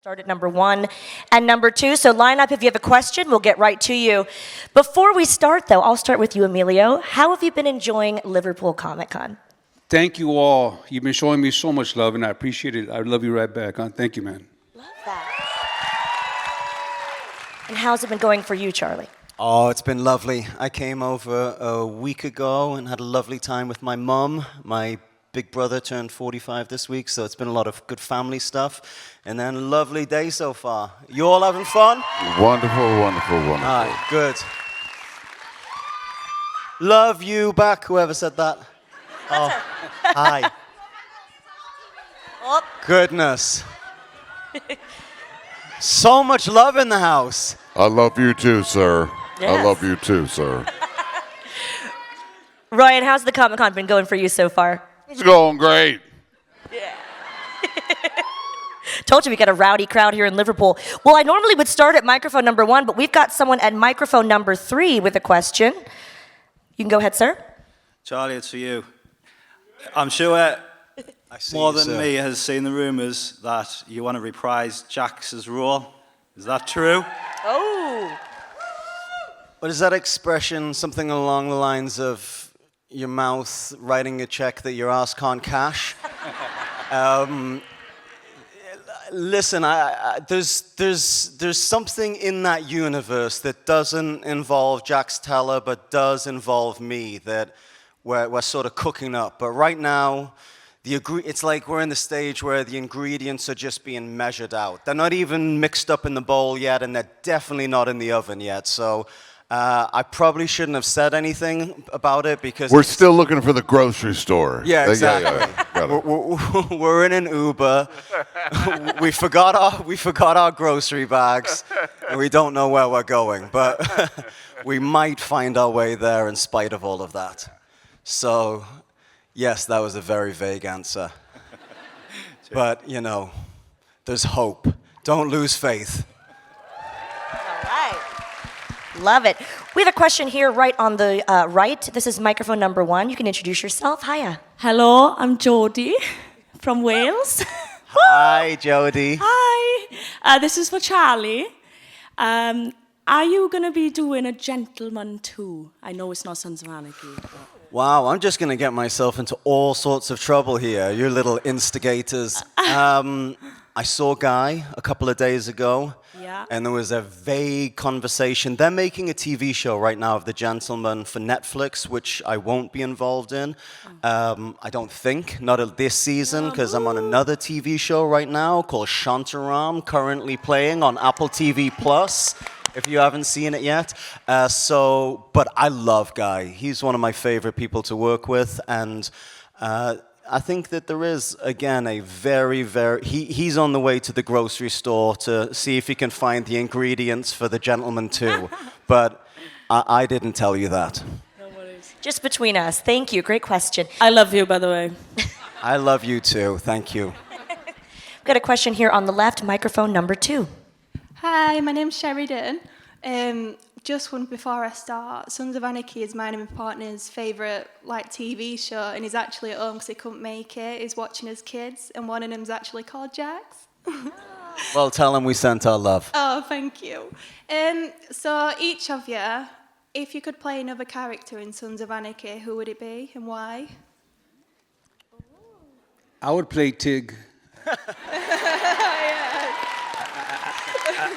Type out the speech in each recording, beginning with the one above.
Start at number 1 and number 2. So line up if you have a question. We'll get right to you. Before we start, though, I'll start with you, Emilio. How have you been enjoying Liverpool Comic Con? Thank you all. You've been showing me so much love, and I appreciate it. I love you right back. Thank you, man. Love that. And how's it been going for you, Charlie? Oh, it's been lovely. I came over a week ago and had a lovely time with my mum. My big brother turned 45 this week, so it's been a lot of good family stuff. And then a lovely day so far. You all having fun? Wonderful, wonderful, wonderful. All right, good. Love you back, whoever said that. Oh, hi. Oh. Goodness. So much love in the house. I love you too, sir. Yes. I love you too, sir. Ryan, how's the Comic Con been going for you so far? It's going great. Yeah. Told you we got a rowdy crowd here in Liverpool. Well, I normally would start at microphone number 1, but we've got someone at microphone number 3 with a question. You can go ahead, sir. Charlie, it's for you. I'm sure more than sir. me has seen the rumours that you want to reprise Jax's role. Is that true? Oh. What is that expression? Something along the lines of your mouth writing a check that your ass can't cash? Listen, there's something in that universe that doesn't involve Jax Teller, but does involve me that we're sort of cooking up. But right now, it's like we're in the stage where the ingredients are just being measured out. They're not even mixed up in the bowl yet, and they're definitely not in the oven yet. So I probably shouldn't have said anything about it because We're still looking for the grocery store. Yeah, exactly. Got it. We're in an Uber. we forgot our grocery bags, and we don't know where we're going. But we might find our way there in spite of all of that. So, yes, that was a very vague answer. But, you know, there's hope. Don't lose faith. All right. Love it. We have a question here right on the right. This is microphone number 1. You can introduce yourself. Hiya. Hello, I'm Jodie from Wales. Hi, Jodie. Hi. This is for Charlie. Are you going to be doing a gentleman too? I know it's not Sons of Anarchy. But... Wow, I'm just going to get myself into all sorts of trouble here, you little instigators. I saw Guy a couple of days ago, Yeah. and there was a vague conversation. They're making a TV show right now of The Gentleman for Netflix, which I won't be involved in. I don't think, not this season, because I'm on another TV show right now called Shantaram, currently playing on Apple TV+. If you haven't seen it yet. But I love Guy. He's one of my favorite people to work with, and I think that there is, again, a very, he's on the way to the grocery store to see if he can find the ingredients for the gentleman too. But I didn't tell you that. No worries. Just between us. Thank you. Great question. I love you, by the way. I love you too. Thank you. We've got a question here on the left, microphone number 2. Hi, my name's Sheridan. Just one before I start, Sons of Anarchy is mine and my partner's favourite TV show, and he's actually at home because he couldn't make it. He's watching his kids, and one of them's actually called Jax. Well, tell him we sent our love. Oh, thank you. So each of you, if you could play another character in Sons of Anarchy, who would it be and why? I would play Tig.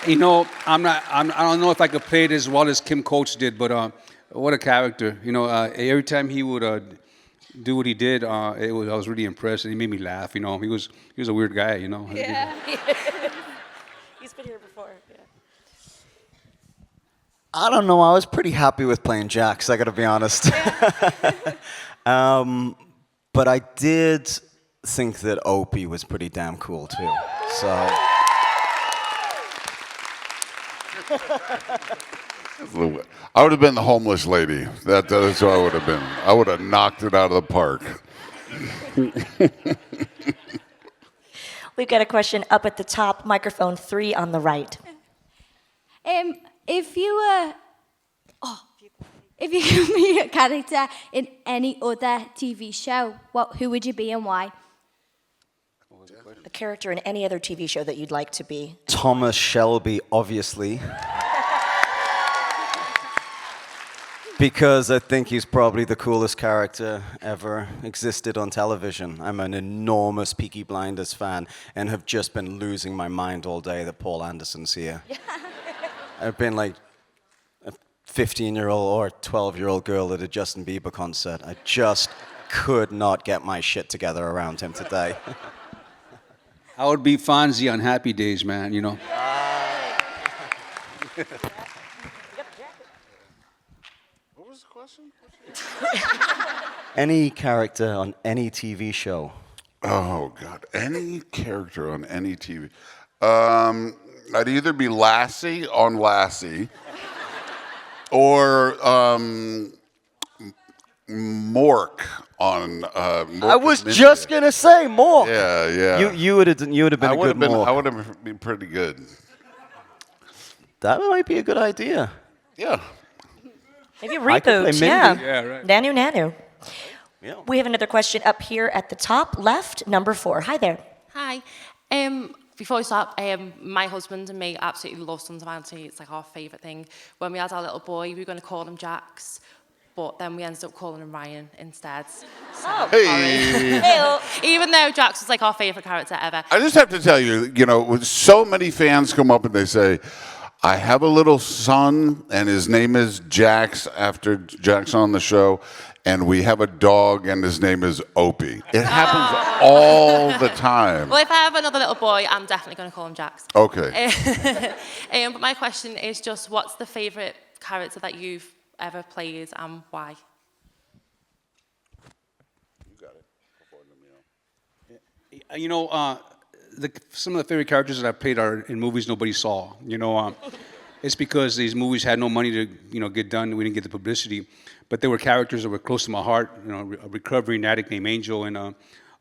I don't know if I could play it as well as Kim Coates did, but what a character. Every time he would do what he did, I was really impressed, and he made me laugh. He was a weird guy. Yeah. He's been here before. Yeah. I don't know. I was pretty happy with playing Jax, I got to be honest. But I did think that Opie was pretty damn cool too. So. I would have been the homeless lady. That's who I would have been. I would have knocked it out of the park. We've got a question up at the top, microphone 3 on the right. If you could be a character in any other TV show, who would you be and why? character in any other TV show that you'd like to be? Thomas Shelby, obviously. Because I think he's probably the coolest character ever existed on television. I'm an enormous Peaky Blinders fan and have just been losing my mind all day that Paul Anderson's here. I've been like a 15-year-old or 12-year-old girl at a Justin Bieber concert. I just could not get my shit together around him today. I would be Fonzie on Happy Days, man, you know. What was the question? Any character on any TV show. Oh, God. Any character on any TV. I'd either be Lassie on Lassie or Mork on Mork I was at Midnight. just going to say Mork. Yeah. You would have been a good Mork. I would have been pretty good. That might be a good idea. Yeah. Maybe I could play reboot, Mindy. yeah. Yeah, right. Nanu. Yeah. We have another question up here at the top left, number 4. Hi there. Hi. Before we start, my husband and me absolutely love Sons of Anarchy. It's like our favourite thing. When we had our little boy, we were going to call him Jax, but then we ended up calling him Ryan instead. So, Hey. even though Jax was like our favourite character ever. I just have to tell you, with so many fans come up and they say, I have a little son, and his name is Jax, after Jax on the show, and we have a dog, and his name is Opie. It happens all the time. Well, if I have another little boy, I'm definitely going to call him Jax. Okay. But my question is just, what's the favourite character that you've ever played and why? You got it. Some of the favorite characters that I played are in movies nobody saw. It's because these movies had no money to get done. We didn't get the publicity, but they were characters that were close to my heart. A recovering addict named Angel and a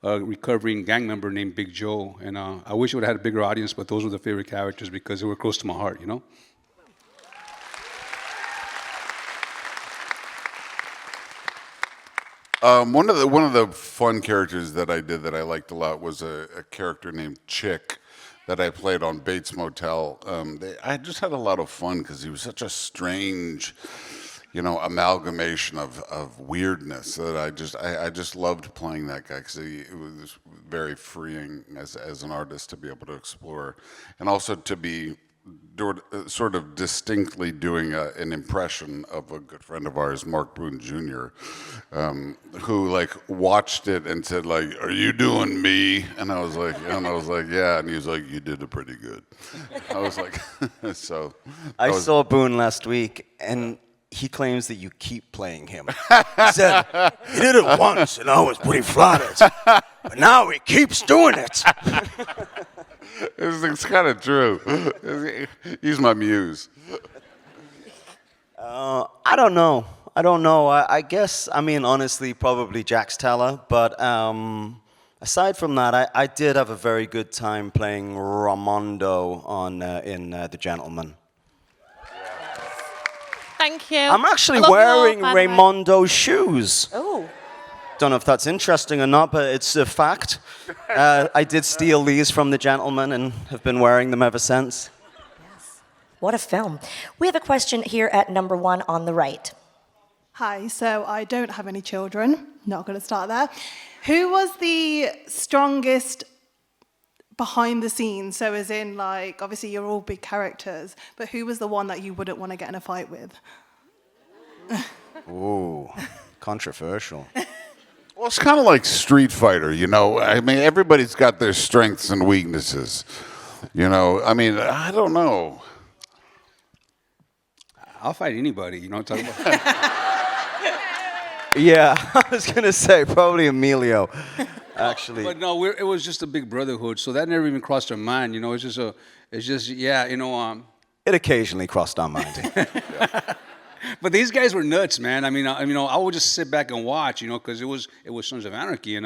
recovering gang member named Big Joe. And I wish it would have had a bigger audience, but those were the favorite characters because they were close to my heart. One of the fun characters that I did that I liked a lot was a character named Chick that I played on Bates Motel. I just had a lot of fun because he was such a strange, amalgamation of weirdness that I just loved playing that guy because it was very freeing as an artist to be able to explore, and also to be sort of distinctly doing an impression of a good friend of ours, Mark Boone Jr., who watched it and said "Are you doing me?" And I was like, "Yeah," and he was like, "You did it pretty good." I was like, so. I saw Boone last week, and he claims that you keep playing him. He said, he did it once, and I was pretty flattered. But now he keeps doing it. It's kind of true. He's my muse. I don't know. I guess, honestly, probably Jax Teller. But aside from that, I did have a very good time playing Ramondo in The Gentleman. Thank you. I'm actually I love wearing you all, by the way. Raimondo's shoes. Oh. Don't know if that's interesting or not, but it's a fact. I did steal these from The Gentleman and have been wearing them ever since. What a film. We have a question here at number 1 on the right. Hi, so I don't have any children. Not going to start there. Who was the strongest behind the scenes? So as in, obviously you're all big characters, but who was the one that you wouldn't want to get in a fight with? Ooh, controversial. Well, it's kind of like Street Fighter, everybody's got their strengths and weaknesses. I don't know. I'll fight anybody. What I'm talking about? Yeah, I was going to say probably Emilio, actually. But no, it was just a big brotherhood, so that never even crossed our mind. It occasionally crossed our mind. But these guys were nuts, man. I would just sit back and watch, because it was Sons of Anarchy,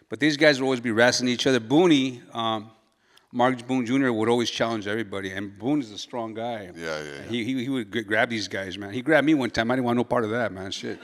but these guys would always be wrestling each other. Booney, Mark Boone Jr. would always challenge everybody, and Boone is a strong guy. Yeah. He would grab these guys, man. He grabbed me one time. I didn't want no part of that, man. Shit.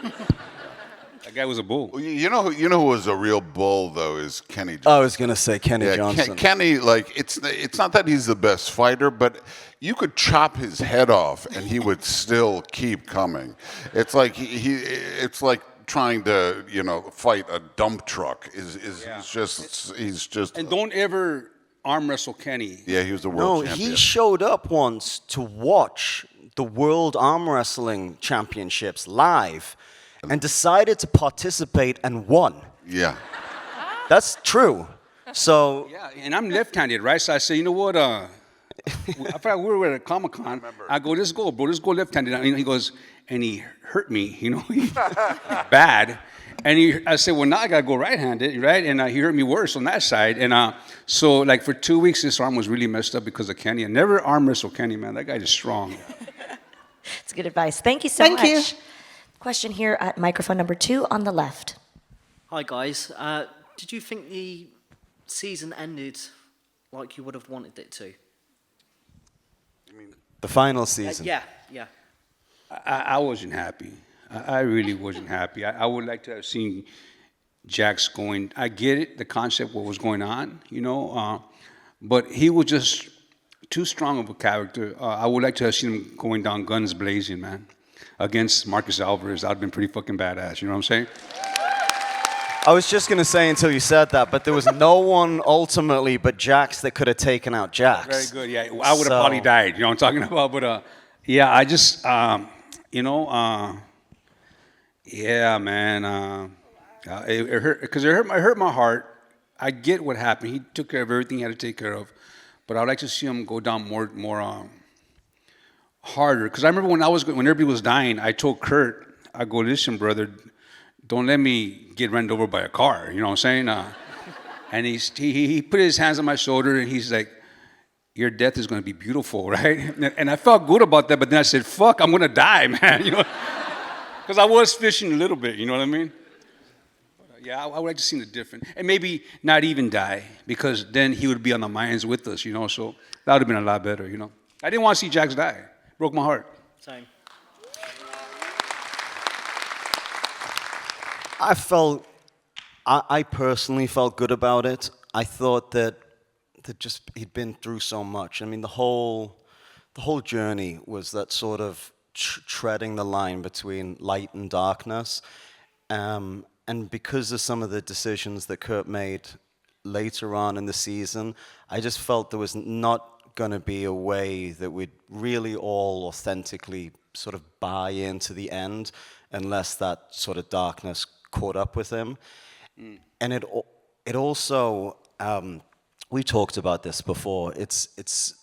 That guy was a bull. You know who was a real bull though is Kenny Johnson. I was gonna say Kenny Johnson. Kenny, like it's not that he's the best fighter, but you could chop his head off and he would still keep coming. It's like it's like trying to fight a dump truck. He's just. And don't ever arm wrestle Kenny. Yeah, he was the world champion. He showed up once to watch the World Arm Wrestling Championships live and decided to participate and won. Yeah. That's true. So Yeah, and I'm left-handed, right? So I say, you know what? I forgot we were at a Comic-Con. I go, let's go, bro. Let's go left-handed. And he goes, and he hurt me, bad. And I said, well, now I got to go right-handed, right? And he hurt me worse on that side. And so, like, for 2 weeks, this arm was really messed up because of Kenny. I never arm wrestle Kenny, man. That guy is strong. It's good advice. Thank you so much. Thank you. Question here at microphone number 2 on the left. Hi guys, did you think the season ended like you would have wanted it to? the final season. Yeah. I wasn't happy. I really wasn't happy. I would like to have seen Jax going. I get it, the concept, what was going on, but he was just too strong of a character. I would like to have seen him going down guns blazing, man, against Marcus Alvarez. That would have been pretty fucking badass, you know what I'm saying? I was just going to say until you said that, but there was no one ultimately but Jax that could have taken out Jax. Very good, yeah. I would have probably died, you know what I'm talking about? But, yeah, I just, yeah, man. It hurt, because it hurt my heart. I get what happened. He took care of everything he had to take care of. But I'd like to see him go down more harder. Because I remember when everybody was dying, I told Kurt, I go, listen, brother, don't let me get run over by a car. You know what I'm saying? And he put his hands on my shoulder and he's like, your death is going to be beautiful, right? And I felt good about that, but then I said, fuck, I'm going to die, man. Because I was fishing a little bit, you know what I mean? But, yeah, I would like to see the different. And maybe not even die, because then he would be on the mines with us, so that would have been a lot better, I didn't want to see Jax die. Broke my heart. Same. I personally felt good about it. I thought that he'd been through so much. I mean, the whole journey was that sort of treading the line between light and darkness. And because of some of the decisions that Kurt made later on in the season, I just felt there was not going to be a way that we'd really all authentically sort of buy into the end unless that sort of darkness caught up with him. And it also, we talked about this before, it's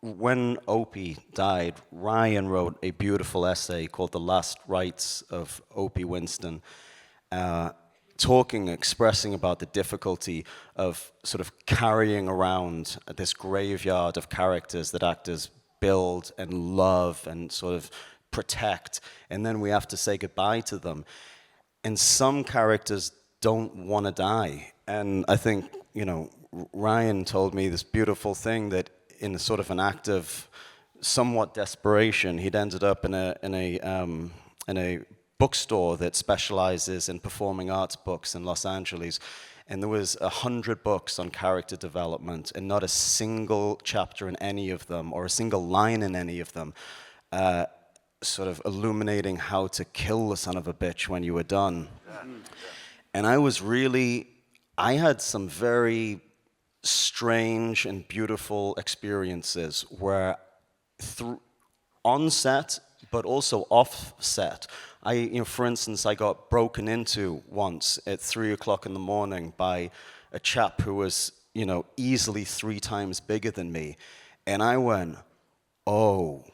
when Opie died, Ryan wrote a beautiful essay called The Last Rites of Opie Winston, expressing about the difficulty of sort of carrying around this graveyard of characters that actors build and love and sort of protect, and then we have to say goodbye to them. And some characters don't want to die. And I think, Ryan told me this beautiful thing that in sort of an act of somewhat desperation, he'd ended up in a bookstore that specializes in performing arts books in Los Angeles. And there was 100 books on character development, and not a single chapter in any of them, or a single line in any of them, sort of illuminating how to kill the son of a bitch when you were done. And I had some very strange and beautiful experiences where on set, but also off set. For instance, I got broken into once at 3 o'clock in the morning by a chap who was, easily 3 times bigger than me. And I went, oh,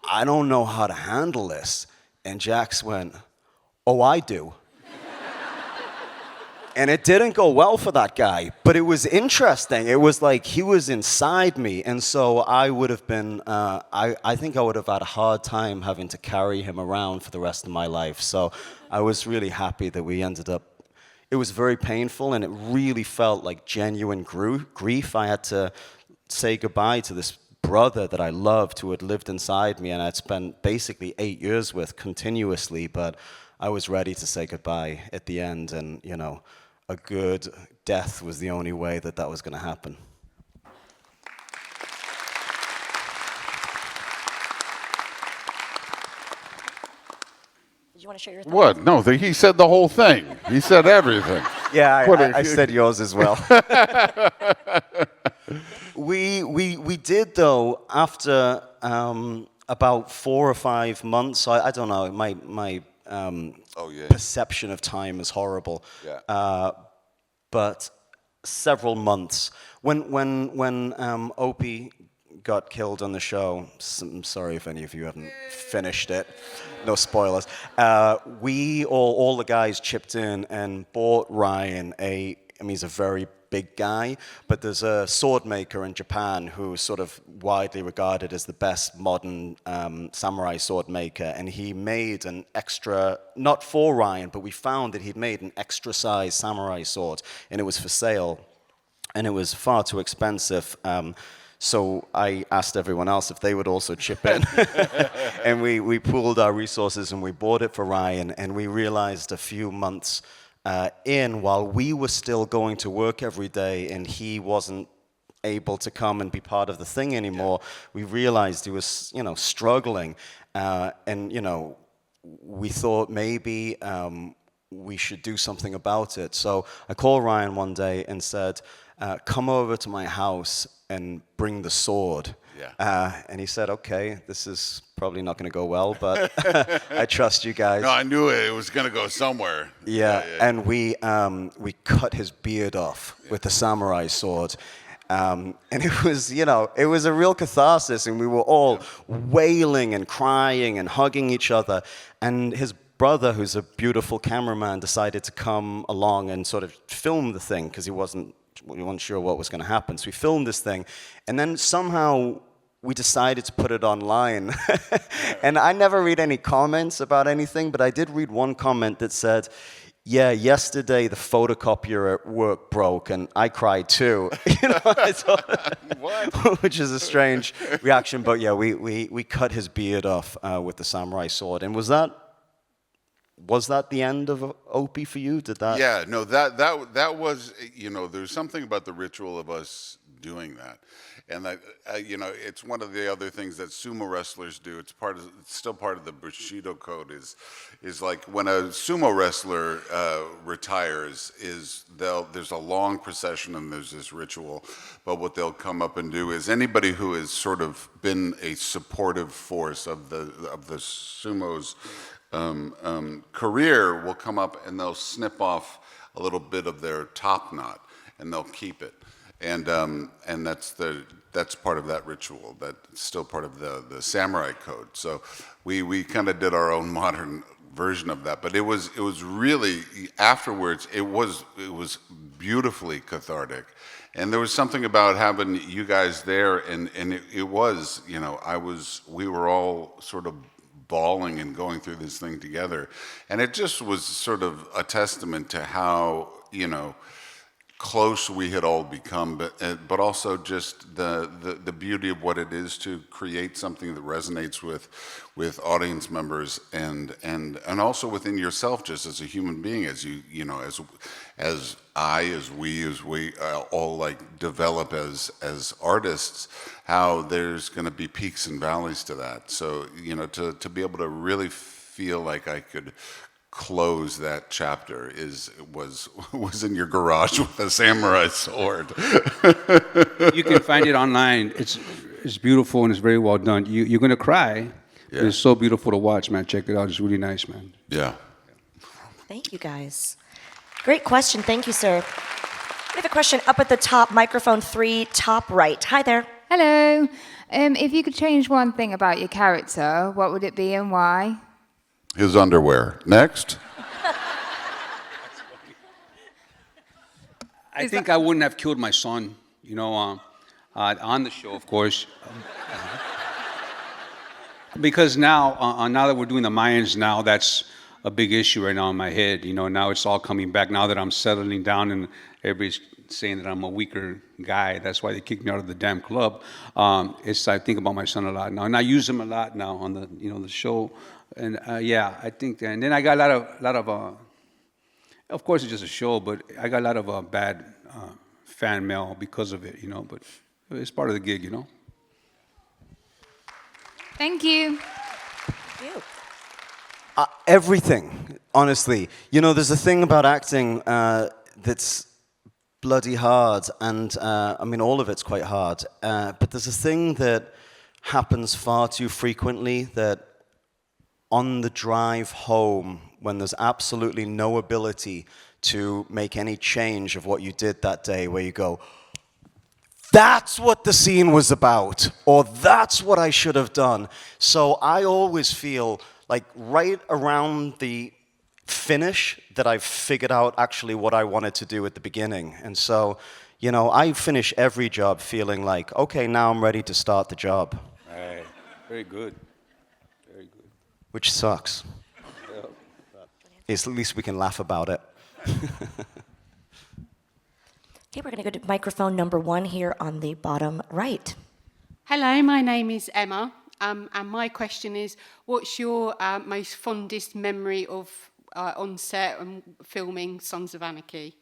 I don't know how to handle this. And Jax went, oh, I do. And it didn't go well for that guy, but it was interesting. It was like he was inside me, and so I would have been, I think I would have had a hard time having to carry him around for the rest of my life. So I was really happy that we ended up, it was very painful, and it really felt like genuine grief. I had to say goodbye to this brother that I loved, who had lived inside me, and I'd spent basically 8 years with continuously, but I was ready to say goodbye at the end, and a good death was the only way that was going to happen. Did you want to share your thoughts? What? No, he said the whole thing. He said everything. Yeah, I said yours as well. We did, though, after about 4 or 5 months. I don't know. My perception of time is horrible. Yeah. But several months. When Opie got killed on the show, I'm sorry if any of you haven't finished it. No spoilers. We all the guys chipped in and bought Ryan he's a very big guy, but there's a sword maker in Japan who's sort of widely regarded as the best modern samurai sword maker, and he made an extra, not for Ryan, but we found that he'd made an extra size samurai sword, and it was for sale, and it was far too expensive. So I asked everyone else if they would also chip in. And we pooled our resources and we bought it for Ryan, and we realized a few months while we were still going to work every day and he wasn't able to come and be part of the thing anymore, we realized he was, struggling. And we thought maybe we should do something about it. So I called Ryan one day and said, come over to my house and bring the sword. Yeah. And he said, okay, this is probably not going to go well, but I trust you guys. No, I knew it was going to go somewhere. Yeah, and we cut his beard off with the samurai sword. And it was, it was a real catharsis, and we were all wailing and crying and hugging each other. And his brother, who's a beautiful cameraman, decided to come along and sort of film the thing, because we weren't sure what was going to happen. So we filmed this thing, and then somehow we decided to put it online. And I never read any comments about anything, but I did read one comment that said, yeah, yesterday the photocopier at work broke, and I cried too. I thought, which is a strange reaction. But yeah, we cut his beard off with the samurai sword. And was that the end of Opie for you? Did that? Yeah, no, that was, there's something about the ritual of us doing that. And that, it's one of the other things that sumo wrestlers do. It's still part of the Bushido code. Is like when a sumo wrestler retires, there's a long procession and there's this ritual. But what they'll come up and do is anybody who has sort of been a supportive force of the sumo's career will come up and they'll snip off a little bit of their top knot and they'll keep it. And that's part of that ritual. That's still part of the samurai code. So we kind of did our own modern version of that. But it was really afterwards. It was beautifully cathartic, and there was something about having you guys there. And it was we were all sort of bawling and going through this thing together, and it just was sort of a testament to how close we had all become, but also just the beauty of what it is to create something that resonates with audience members and also within yourself, just as a human being, as we all like develop as artists, how there's going to be peaks and valleys to that. So to be able to really feel like I could close that chapter was in your garage with a samurai sword. You can find it online. It's beautiful and it's very well done. You're gonna cry. Yeah. It's so beautiful to watch, man. Check it out. It's really nice, man. Yeah. Thank you, guys. Great question. Thank you, sir. We have a question up at the top, microphone 3, top right. Hi there. Hello. If you could change one thing about your character, what would it be and why? His underwear. Next. I think I wouldn't have killed my son, on the show, of course. Because now that we're doing the Mayans now, that's a big issue right now in my head. Now it's all coming back now that I'm settling down and everybody's saying that I'm a weaker guy. That's why they kicked me out of the damn club. I think about my son a lot now, and I use him a lot now on the the show. And yeah, I think. And then I got a lot of. Of course, it's just a show, but I got a lot of bad fan mail because of it, But it's part of the gig, Thank you. Everything, honestly. There's a thing about acting that's bloody hard, and I mean, all of it's quite hard. But there's a thing that happens far too frequently, that on the drive home, when there's absolutely no ability to make any change of what you did that day, where you go, that's what the scene was about, or that's what I should have done. So I always feel like right around the finish that I've figured out actually what I wanted to do at the beginning. And so, I finish every job feeling like, okay, now I'm ready to start the job. Right. Very good. Very good. Which sucks. At least we can laugh about it. Okay, we're going to go to microphone number 1 here on the bottom right. Hello, my name is Emma, and my question is, what's your most fondest memory of on set and filming Sons of Anarchy?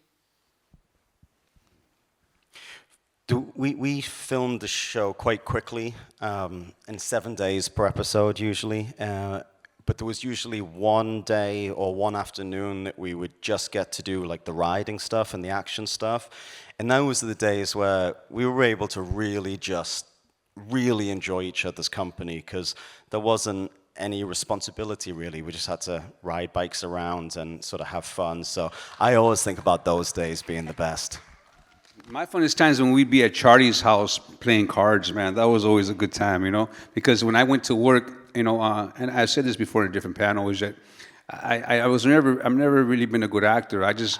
We filmed the show quite quickly, in 7 days per episode usually. But there was usually one day or one afternoon that we would just get to do like the riding stuff and the action stuff. And those were the days where we were able to really enjoy each other's company, because there wasn't any responsibility really. We just had to ride bikes around and sort of have fun. So I always think about those days being the best. My funnest times when we'd be at Charlie's house playing cards, man. That was always a good time, Because when I went to work, and I said this before in a different panel, is that I've never really been a good actor. I just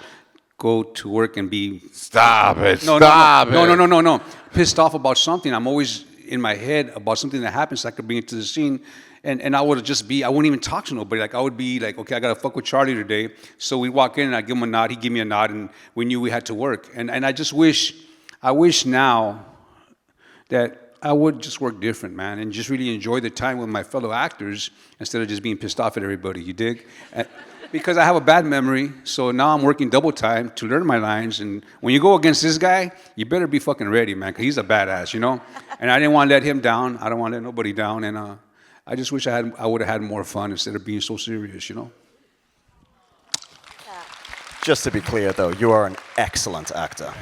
go to work and be... Stop it, No, pissed off about something. I'm always in my head about something that happens so I could bring it to the scene. And I would I wouldn't even talk to nobody. Like, I would be like, okay, I got to fuck with Charlie today. So we'd walk in and I'd give him a nod, he'd give me a nod, and we knew we had to work. And I just I wish now that I would just work different, man, and just really enjoy the time with my fellow actors instead of just being pissed off at everybody, you dig? Because I have a bad memory, so now I'm working double time to learn my lines, and when you go against this guy, you better be fucking ready, man, because he's a badass, And I didn't want to let him down. I don't want to let nobody down, and I just wish I would have had more fun instead of being so serious, Just to be clear, though, you are an excellent actor.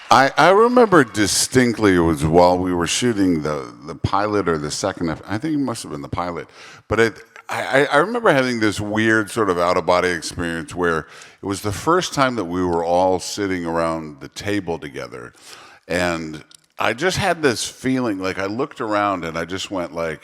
I remember distinctly, it was while we were shooting the pilot or the second, I think it must have been the pilot, but I remember having this weird sort of out-of-body experience where it was the first time that we were all sitting around the table together, and I just had this feeling, like I looked around and I just went like,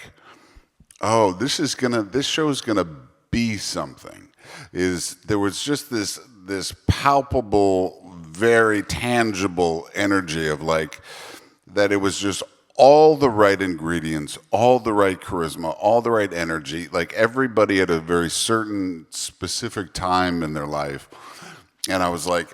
oh, this show's gonna be something. There was just this palpable, very tangible energy of like, that it was just all the right ingredients, all the right charisma, all the right energy, like everybody at a very certain specific time in their life. And I was like,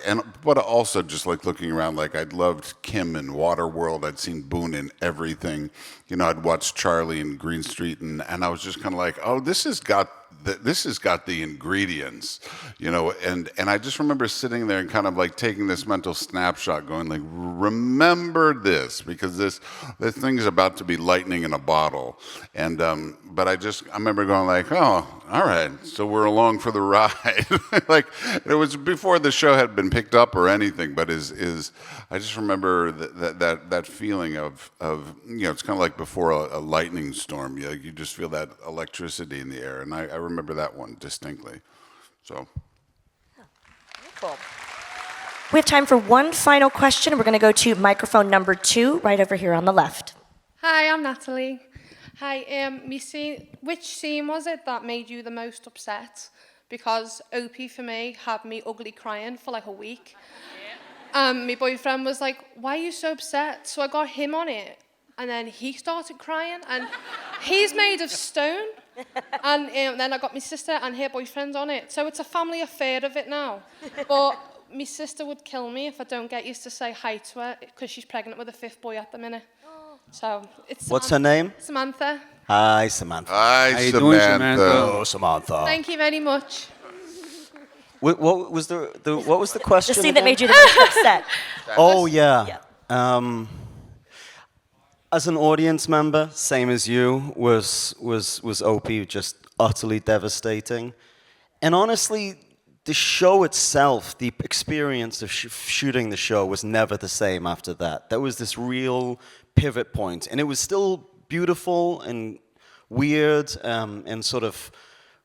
but also just like looking around, like I'd loved Kim in Waterworld, I'd seen Boone in everything, I'd watched Charlie in Green Street, and I was just kind of like, oh, this has got the ingredients, and I just remember sitting there and kind of like taking this mental snapshot, going like, remember this, because this thing's about to be lightning in a bottle, and but I remember going like, oh, all right, so we're along for the ride. Like, it was before the show had been picked up or anything, but I just remember that feeling of it's kind of like before a lightning storm. You just feel that electricity in the air, and I remember that one distinctly. So. Cool. We have time for one final question. We're going to go to microphone number 2, right over here on the left. Hi, I'm Natalie. Hi, which scene was it that made you the most upset? Because Opie, for me, had me ugly crying for like a week. My boyfriend was like, why are you so upset? So I got him on it. And then he started crying, and he's made of stone. And then I got my sister and her boyfriend on it. So it's a family affair of it now. But my sister would kill me if I don't get used to say hi to her, because she's pregnant with a 5th boy at the minute. So it's What's her name? Samantha. Hi, Samantha. Hi, How you doing, Samantha? Oh, Samantha. Thank you very much. What was what was the question? The scene that again? made you the most upset. Oh yeah. As an audience member, same as you, was Opie just utterly devastating. And honestly, the show itself, the experience of shooting the show was never the same after that. There was this real pivot point, and it was still beautiful and weird, and sort of,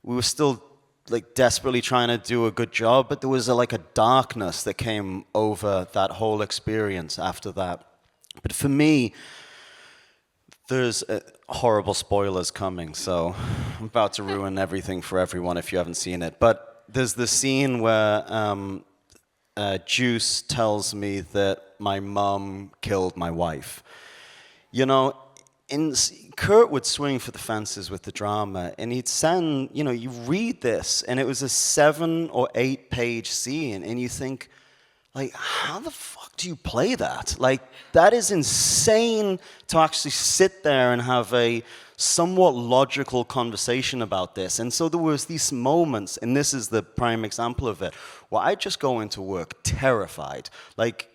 we were still like desperately trying to do a good job, but there was like a darkness that came over that whole experience after that. But for me, there's horrible spoilers coming, so I'm about to ruin everything for everyone if you haven't seen it. But there's the scene where Juice tells me that my mom killed my wife. You know, Kurt would swing for the fences with the drama, and he'd send, you know, you read this, and it was a 7 or 8 page scene, and you think, like, how the fuck do you play that? Like, that is insane to actually sit there and have a somewhat logical conversation about this. And so there was these moments, and this is the prime example of it, where I just go into work terrified, like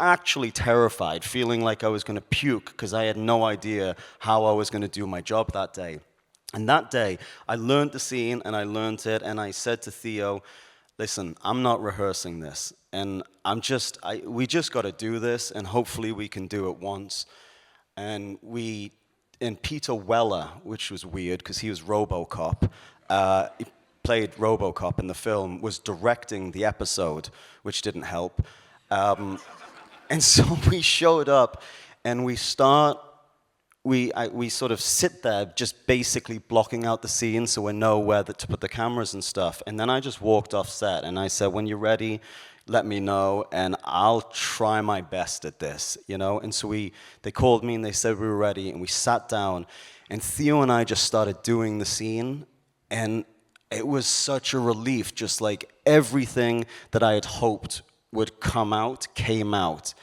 actually terrified, feeling like I was going to puke because I had no idea how I was going to do my job that day. And that day, I learned the scene, and I learned it, and I said to Theo, listen, I'm not rehearsing this, and we just got to do this, and hopefully we can do it once. And Peter Weller, which was weird because he was RoboCop, he played RoboCop in the film, was directing the episode, which didn't help. And so we showed up, and we sort of sit there just basically blocking out the scene so we know where to put the cameras and stuff. And then I just walked off set, and I said, when you're ready, let me know, and I'll try my best at this, you know? And so they called me, and they said we were ready, and we sat down, and Theo and I just started doing the scene, and it was such a relief, just like everything that I had hoped would come out, came out.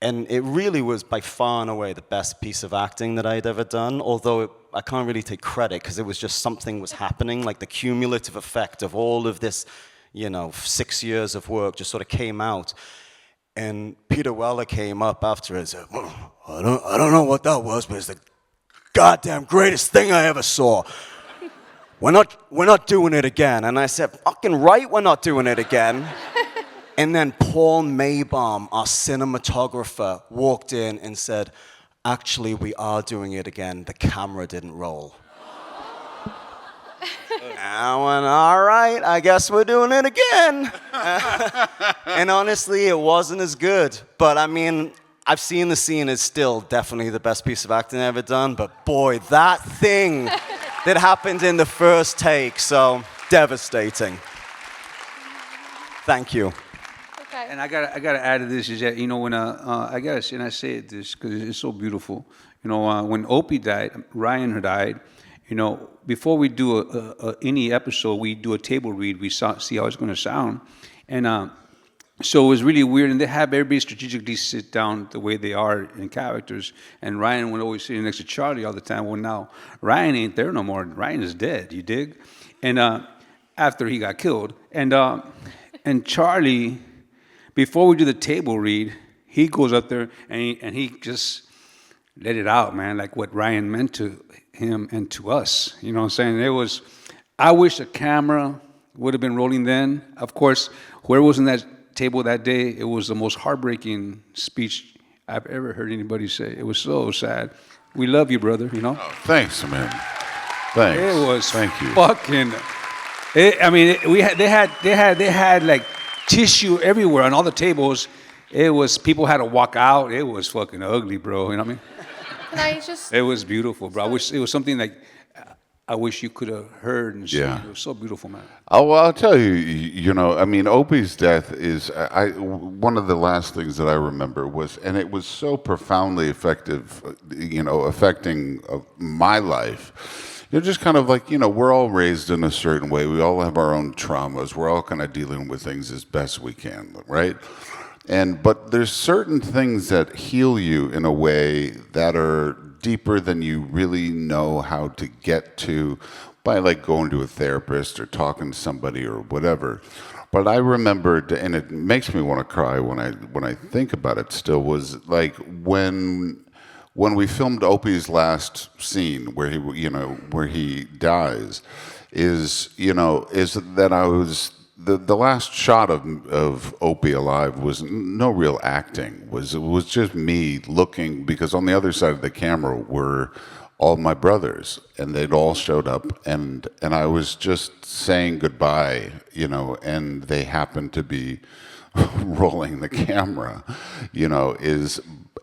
And it really was by far and away the best piece of acting that I'd ever done, although I can't really take credit because it was just something was happening, like the cumulative effect of all of this, 6 years of work just sort of came out. And Peter Weller came up after it and said, well, I don't know what that was, but it's the goddamn greatest thing I ever saw. We're not doing it again. And I said, fucking right, we're not doing it again. And then Paul Maybaum, our cinematographer, walked in and said, actually, we are doing it again. The camera didn't roll. I went, all right, I guess we're doing it again. And honestly, it wasn't as good. But I mean, I've seen the scene. It's still definitely the best piece of acting I've ever done. But boy, that thing that happened in the first take, so devastating. Thank you. And I gotta add to this is that when and I say it this because it's so beautiful. When Opie died, Ryan died. Before we do any episode, we do a table read. We see how it's going to sound, and so it was really weird. And they have everybody strategically sit down the way they are in characters. And Ryan would always sit next to Charlie all the time. Well, now Ryan ain't there no more. Ryan is dead. You dig? And after he got killed, and Charlie. Before we do the table read, he goes up there and he just let it out, man, like what Ryan meant to him and to us. You know what I'm saying? I wish a camera would have been rolling then. Of course, whoever was in that table that day, it was the most heartbreaking speech I've ever heard anybody say. It was so sad. We love you, brother, Oh, thanks, man. Thanks. It was Thank you. fucking. They had like tissue everywhere on all the tables. People had to walk out. It was fucking ugly, bro. You know what I mean? Can I just... It was beautiful, bro. I wish it was something like I wish you could have heard and seen. Yeah. It was so beautiful, man. Oh, well, I'll tell you, you know, I mean, Opie's death is, one of the last things that I remember was, and it was so profoundly effective, you know, affecting my life. You're just kind of like, you know, we're all raised in a certain way. We all have our own traumas. We're all kind of dealing with things as best we can, right? But there's certain things that heal you in a way that are deeper than you really know how to get to by like going to a therapist or talking to somebody or whatever. But I remembered, and it makes me want to cry when I think about it still, was like when we filmed Opie's last scene where he dies, is that I was the last shot of Opie alive was no real acting. It was just me looking, because on the other side of the camera were all my brothers, and they'd all showed up, and I was just saying goodbye, you know, and they happened to be rolling the camera, you know,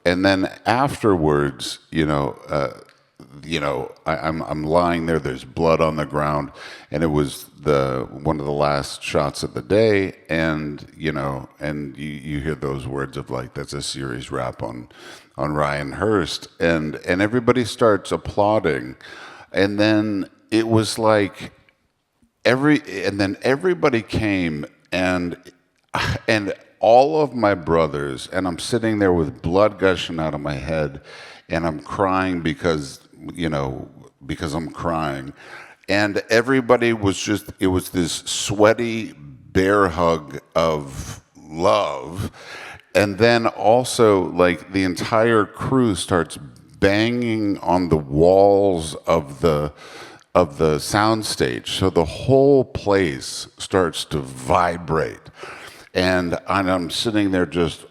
and then afterwards, I'm lying there, there's blood on the ground, and it was one of the last shots of the day, and you hear those words of like, that's a series wrap on Ryan Hurst, and everybody starts applauding, and then it was like everybody came, and all of my brothers, and I'm sitting there with blood gushing out of my head, and I'm crying because I'm crying. And everybody was it was this sweaty bear hug of love. And then also, like, the entire crew starts banging on the walls of the soundstage. So the whole place starts to vibrate. And I'm sitting there just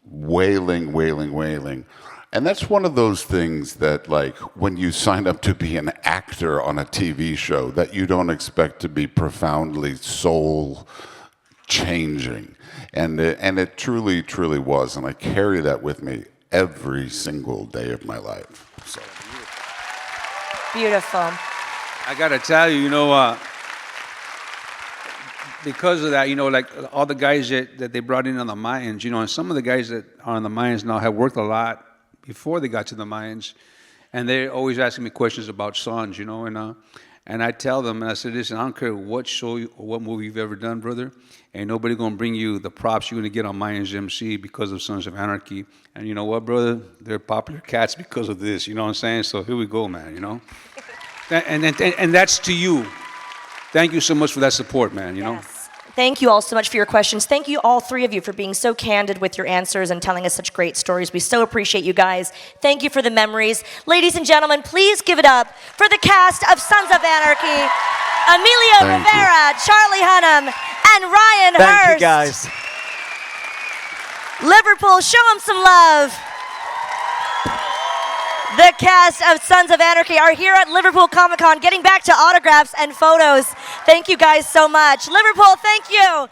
wailing, wailing, wailing. And that's one of those things that, like, when you sign up to be an actor on a TV show, that you don't expect to be profoundly soul-changing. And it truly, truly was. And I carry that with me every single day of my life. So. Beautiful. I got to tell you, because of that, like all the guys that they brought in on the Mayans, and some of the guys that are on the Mayans now have worked a lot before they got to the Mayans, and they're always asking me questions about sons, and I tell them, and I said, listen, I don't care what show or what movie you've ever done, brother, ain't nobody gonna bring you the props you're gonna get on Mayans MC because of Sons of Anarchy. And you know what, brother? They're popular cats because of this, you know what I'm saying? So here we go, man, And that's to you. Thank you so much for that support, man, Yes. Thank you all so much for your questions. Thank you, all three of you, for being so candid with your answers and telling us such great stories. We so appreciate you guys. Thank you for the memories. Ladies and gentlemen, please give it up for the cast of Sons of Anarchy, Emilio Rivera, Charlie Hunnam, and Ryan Hurst. Thank you, guys. Liverpool, show them some love. The cast of Sons of Anarchy are here at Liverpool Comic Con getting back to autographs and photos. Thank you guys so much. Liverpool, thank you.